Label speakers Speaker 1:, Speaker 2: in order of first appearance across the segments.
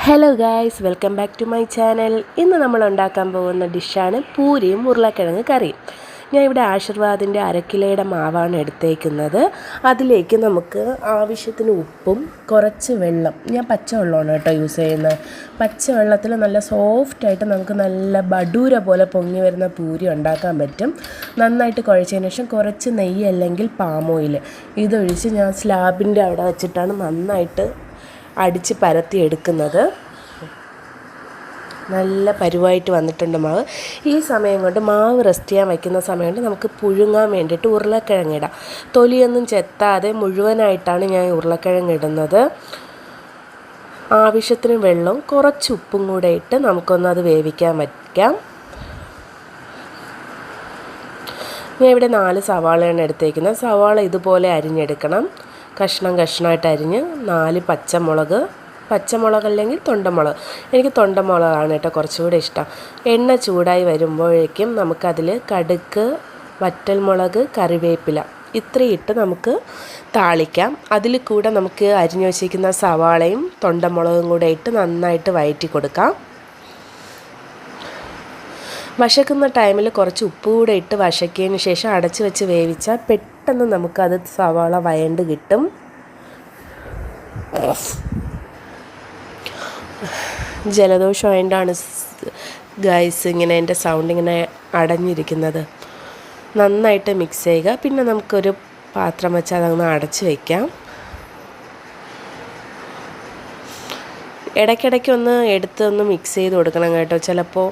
Speaker 1: Hello guys, welcome back to my channel. ഇന്ന് നമ്മൾ ഉണ്ടാക്കാൻ പോകുന്ന ഡിഷാണ് പൂരിയും ഉരുളക്കിഴങ്ങ് കറിയും. ഞാൻ ഇവിടെ ആശീർവാദിൻ്റെ അരക്കിലയുടെ മാവാണ് എടുത്തേക്കുന്നത്. അതിലേക്ക് നമുക്ക് ആവശ്യത്തിന് ഉപ്പും കുറച്ച് വെള്ളം, ഞാൻ പച്ചവെള്ളമാണ് കേട്ടോ യൂസ് ചെയ്യുന്നത്. പച്ചവെള്ളത്തിൽ നല്ല സോഫ്റ്റായിട്ട് നമുക്ക് നല്ല ബഡൂര പോലെ പൊങ്ങി വരുന്ന പൂരി ഉണ്ടാക്കാൻ പറ്റും. നന്നായിട്ട് കുഴച്ചതിന് ശേഷം കുറച്ച് നെയ്യ് അല്ലെങ്കിൽ പാം ഓയിൽ ഇതൊഴിച്ച് ഞാൻ സ്ലാബിൻ്റെ അവിടെ വെച്ചിട്ടാണ് നന്നായിട്ട് അടിച്ച് പരത്തി എടുക്കുന്നത്. നല്ല പരുവായിട്ട് വന്നിട്ടുണ്ട് മാവ്. ഈ സമയം കൊണ്ട് മാവ് റെസ്റ്റ് ചെയ്യാൻ വയ്ക്കുന്ന സമയം കൊണ്ട് നമുക്ക് പുഴുങ്ങാൻ വേണ്ടിയിട്ട് ഉരുളക്കിഴങ്ങ് ഇടാം. തൊലിയൊന്നും ചെത്താതെ മുഴുവനായിട്ടാണ് ഞാൻ ഉരുളക്കിഴങ്ങ് ഇടുന്നത്. ആവശ്യത്തിന് വെള്ളവും കുറച്ച് ഉപ്പും കൂടെ ഇട്ട് നമുക്കൊന്നത് വേവിക്കാൻ വയ്ക്കാം. ഞാൻ ഇവിടെ 4 സവാളയാണ് എടുത്തേക്കുന്നത്. സവാള ഇതുപോലെ അരിഞ്ഞെടുക്കണം. കഷ്ണമായിട്ട് അരിഞ്ഞ് 4 പച്ചമുളക് അല്ലെങ്കിൽ തൊണ്ടമുളക്. എനിക്ക് തൊണ്ടമുളകാണ് കേട്ടോ കുറച്ചുകൂടെ ഇഷ്ടം. എണ്ണ ചൂടായി വരുമ്പോഴേക്കും നമുക്കതിൽ കടുക്, വറ്റൽമുളക്, കറിവേപ്പില ഇത്രയും ഇട്ട് നമുക്ക് താളിക്കാം. അതിൽ കൂടെ നമുക്ക് അരിഞ്ഞു വച്ചിരിക്കുന്ന സവാളയും തൊണ്ടമുളകും കൂടെ ഇട്ട് നന്നായിട്ട് വഴറ്റി കൊടുക്കാം. വശക്കുന്ന ടൈമിൽ കുറച്ച് ഉപ്പ് കൂടെ ഇട്ട് വശക്കിയതിന് ശേഷം അടച്ച് വെച്ച് വേവിച്ചാൽ പെട്ടെന്ന് നമുക്കത് സവാള വഴണ്ട് കിട്ടും. ജലദോഷമായതുകൊണ്ടാണ് ഗൈസ് ഇങ്ങനെ എൻ്റെ സൗണ്ട് ഇങ്ങനെ അടഞ്ഞിരിക്കുന്നത്. നന്നായിട്ട് മിക്സ് ചെയ്യുക. പിന്നെ നമുക്കൊരു പാത്രം വെച്ച് അതങ്ങ് അടച്ച് വയ്ക്കാം. ഇടയ്ക്കിടയ്ക്ക് ഒന്ന് എടുത്തൊന്ന് മിക്സ് ചെയ്ത് കൊടുക്കണം കേട്ടോ. ചിലപ്പോൾ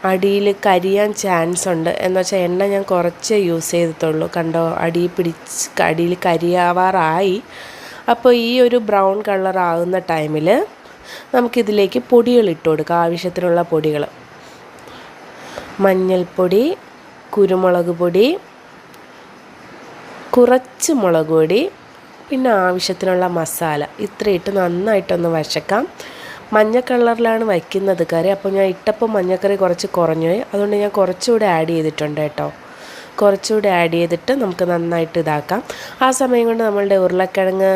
Speaker 1: അടിയിൽ കരിയാൻ ചാൻസ് ഉണ്ട്. എന്ന് വെച്ചാൽ എണ്ണ ഞാൻ കുറച്ചേ യൂസ് ചെയ്തിട്ടുള്ളൂ. കണ്ടോ, അടിയിൽ കരിയാവാറായി. അപ്പോൾ ഈ ഒരു ബ്രൗൺ കളർ ആകുന്ന ടൈമിൽ നമുക്കിതിലേക്ക് പൊടികൾ ഇട്ട് കൊടുക്കാം. ആവശ്യത്തിനുള്ള പൊടികൾ: മഞ്ഞൾപ്പൊടി, കുരുമുളക് പൊടി, കുറച്ച് മുളക് പൊടി, പിന്നെ ആവശ്യത്തിനുള്ള മസാല ഇത്രയിട്ട് നന്നായിട്ടൊന്ന് വഴക്കാം. മഞ്ഞ കളറിലാണ് വയ്ക്കുന്നത് കറി. അപ്പോൾ ഞാൻ ഇട്ടപ്പോൾ മഞ്ഞക്കറി കുറച്ച് കുറഞ്ഞുപോയി. അതുകൊണ്ട് ഞാൻ കുറച്ചുകൂടെ ആഡ് ചെയ്തിട്ടുണ്ട് കേട്ടോ. കുറച്ചുകൂടെ ആഡ് ചെയ്തിട്ട് നമുക്ക് നന്നായിട്ട് ഇതാക്കാം. ആ സമയം കൊണ്ട് നമ്മളുടെ ഉരുളക്കിഴങ്ങ്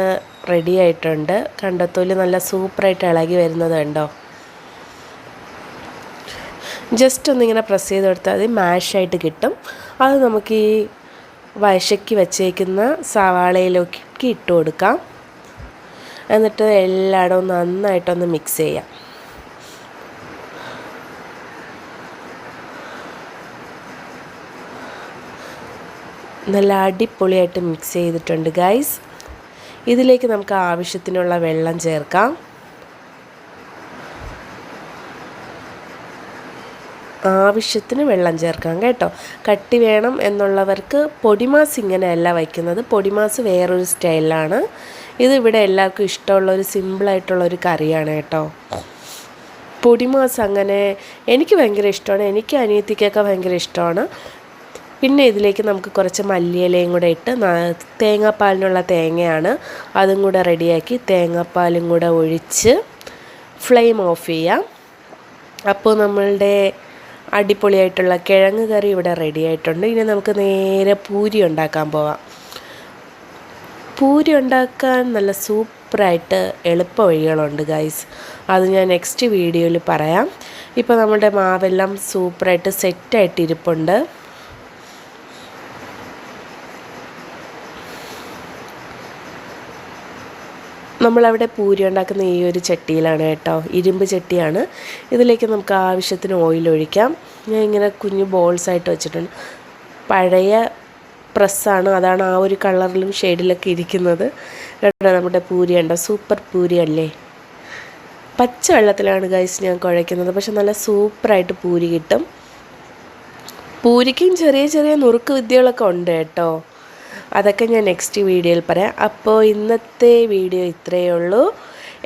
Speaker 1: റെഡി ആയിട്ടുണ്ട്. കണ്ടത്തോല് നല്ല സൂപ്പറായിട്ട് ഇളകി വരുന്നത് കണ്ടോ. ജസ്റ്റ് ഒന്നിങ്ങനെ പ്രസ് ചെയ്ത് കൊടുത്താൽ അത് മാഷായിട്ട് കിട്ടും. അത് നമുക്ക് ഈ വശക്കി വച്ചേക്കുന്ന സവാളയിലേക്ക് ഇട്ട് കൊടുക്കാം. എന്നിട്ട് എല്ലായിടവും നന്നായിട്ടൊന്ന് മിക്സ് ചെയ്യാം. നല്ല അടിപൊളിയായിട്ട് മിക്സ് ചെയ്തിട്ടുണ്ട് ഗൈസ്. ഇതിലേക്ക് നമുക്ക് ആവശ്യത്തിനുള്ള വെള്ളം ചേർക്കാം. ആവശ്യത്തിന് വെള്ളം ചേർക്കാം കേട്ടോ. കട്ടി വേണം എന്നുള്ളവർക്ക് പൊടിമാസ് ഇങ്ങനെയല്ല വയ്ക്കുന്നത്. പൊടിമാസ് വേറൊരു സ്റ്റൈലാണ്. ഇതിവിടെ എല്ലാവർക്കും ഇഷ്ടമുള്ളൊരു സിമ്പിളായിട്ടുള്ളൊരു കറിയാണ് കേട്ടോ. പൊടിമാസ് അങ്ങനെ എനിക്ക് ഭയങ്കര ഇഷ്ടമാണ്. എനിക്ക് അനിയത്തിക്കൊക്കെ ഭയങ്കര ഇഷ്ടമാണ്. പിന്നെ ഇതിലേക്ക് നമുക്ക് കുറച്ച് മല്ലിയിലയും കൂടെ ഇട്ട്, തേങ്ങാപ്പാലിനുള്ള തേങ്ങയാണ്, അതും കൂടെ റെഡിയാക്കി തേങ്ങാപ്പാലും കൂടെ ഒഴിച്ച് ഫ്ലെയിം ഓഫ് ചെയ്യാം. അപ്പോൾ നമ്മളുടെ അടിപൊളിയായിട്ടുള്ള കിഴങ്ങ് കറി ഇവിടെ റെഡി ആയിട്ടുണ്ട്. ഇനി നമുക്ക് നേരെ പൂരി ഉണ്ടാക്കാൻ പോവാം. പൂരി ഉണ്ടാക്കാൻ നല്ല സൂപ്പറായിട്ട് എളുപ്പ വഴികളുണ്ട് ഗൈസ്. അത് ഞാൻ നെക്സ്റ്റ് വീഡിയോയിൽ പറയാം. ഇപ്പോൾ നമ്മുടെ മാവെല്ലാം സൂപ്പറായിട്ട് സെറ്റായിട്ട് ഇരിപ്പുണ്ട്. നമ്മളവിടെ പൂരി ഉണ്ടാക്കുന്ന ഈ ഒരു ചട്ടിയിലാണ് കേട്ടോ. ഇരുമ്പ് ചട്ടിയാണ്. ഇതിലേക്ക് നമുക്ക് ആവശ്യത്തിന് ഓയിൽ ഒഴിക്കാം. ഞാൻ ഇങ്ങനെ കുഞ്ഞു ബോൾസായിട്ട് വെച്ചിട്ടുണ്ട്. പഴയ പ്രസ്സാണ്, അതാണ് ആ ഒരു കളറിലും ഷെയ്ഡിലൊക്കെ ഇരിക്കുന്നത്. കേട്ടോ, നമ്മുടെ പൂരി ഉണ്ടോ, സൂപ്പർ പൂരി അല്ലേ. പച്ച വെള്ളത്തിലാണ് ഗൈസ് ഞാൻ കുഴയ്ക്കുന്നത്. പക്ഷെ നല്ല സൂപ്പറായിട്ട് പൂരി കിട്ടും. പൂരിക്കും ചെറിയ ചെറിയ നുറുക്ക് വിദ്യകളൊക്കെ ഉണ്ട് കേട്ടോ. അതൊക്കെ ഞാൻ നെക്സ്റ്റ് വീഡിയോയിൽ പറയാം. അപ്പോൾ ഇന്നത്തെ വീഡിയോ ഇത്രയേ ഉള്ളൂ.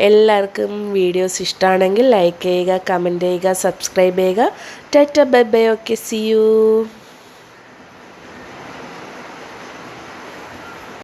Speaker 1: എല്ലാവർക്കും വീഡിയോസ് ഇഷ്ടമാണെങ്കിൽ ലൈക്ക് ചെയ്യുക, കമൻറ്റ് ചെയ്യുക, സബ്സ്ക്രൈബ് ചെയ്യുക. Tata bye bye. Okay, see U.